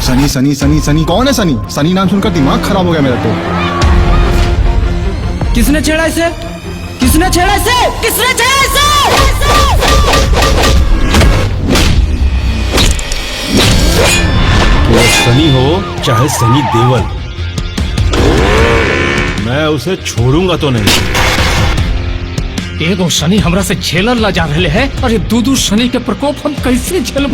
सनी सनी सनी सनी कौन है सनी? सनी नाम सुनकर दिमाग खराब हो गया मेरा तो। किसने छेड़ा इसे? किसने छेड़ा इसे? किसने छेड़ा इसे? वो सनी हो चाहे सनी देवल, मैं उसे छोड़ूंगा तो नहीं। एगो शनि हमरा से झेलल ला जा रहे हैं, अरे दू शनि के प्रकोप हम कैसे झेलब?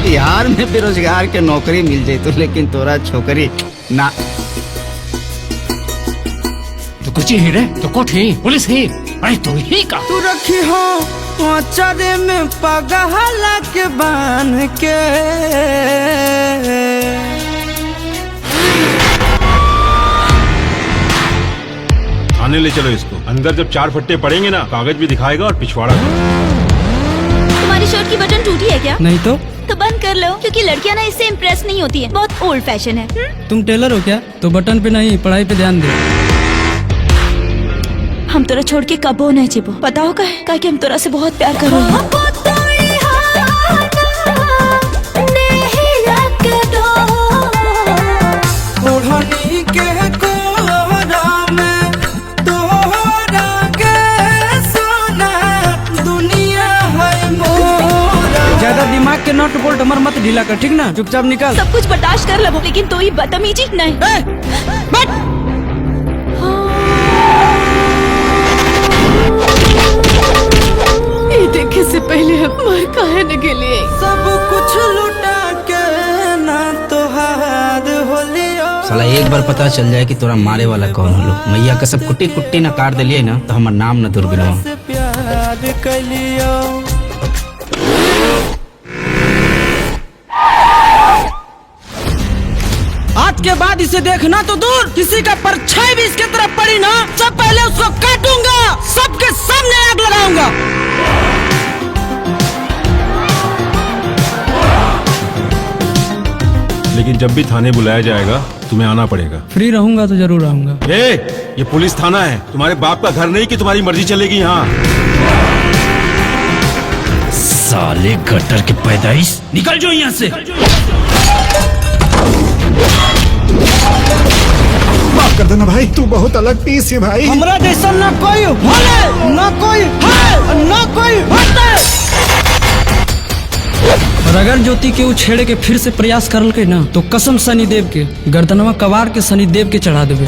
बिहार में बेरोजगार के नौकरी मिल जाए तो, लेकिन तोरा छोकरी ना। तो कुछ ही रे, तो कोठ ही पुलिस ही, अरे तू ही का तू रखी हो चरे में पगहला के बांध के। थाने ले चलो इसको। अंदर जब 4 फट्टे पड़ेंगे ना, कागज भी दिखाएगा और पिछवाड़ा। तुम्हारी शर्ट की बटन टूटी है क्या? नहीं तो बंद कर लो, क्योंकि लड़कियां ना इससे इम्प्रेस नहीं होती है, बहुत ओल्ड फैशन है। तुम टेलर हो क्या? तो बटन पे नहीं, पढ़ाई पे ध्यान दे। हम तोरा छोड़ के कबो नहीं जीबो, पता होगा है कि हम तोरा से बहुत प्यार करो। ज्यादा दिमाग के नट बोल्ट हमर मत ढीला कर, ठीक ना? चुपचाप निकल। सब कुछ बर्दाश्त कर लो, लेकिन तो ही बदतमीजी नहीं। ये देखे से पहले हम मर काहे न गेले? सब कुछ लुटा के ना तो हाथ हो लियो। साला एक बार पता चल जाए कि तोरा मारे वाला कौन होलो, मैया का सब कुट्टी कुट्टी ना काट दिलिए ना, तो हमार नाम न दुर्बिनवा। से प्यार कर लियो। आज के बाद इसे देखना तो दूर, किसी का परछाई भी इसके तरफ पड़ी ना, सब पहले उसको काटूंगा, सबके सामने आग लगाऊंगा। लेकिन जब भी थाने बुलाया जाएगा तुम्हें आना पड़ेगा। फ्री रहूंगा तो जरूर आऊंगा। ये पुलिस थाना है, तुम्हारे बाप का घर नहीं कि तुम्हारी मर्जी चलेगी यहाँ। साले गटर के पैदाइश, निकल जाओ यहाँ से। माफ कर देना भाई, तू बहुत अलग पीस है भाई। हमरा जैसा ना कोई होले, ना कोई है, ना कोई होता। और अगर ज्योति के उछेड़े के फिर से प्रयास करल के ना, तो कसम शनिदेव के गर्दनवा कबार के शनिदेव के चढ़ा देवे।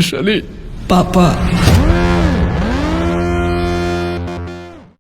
शनि पापा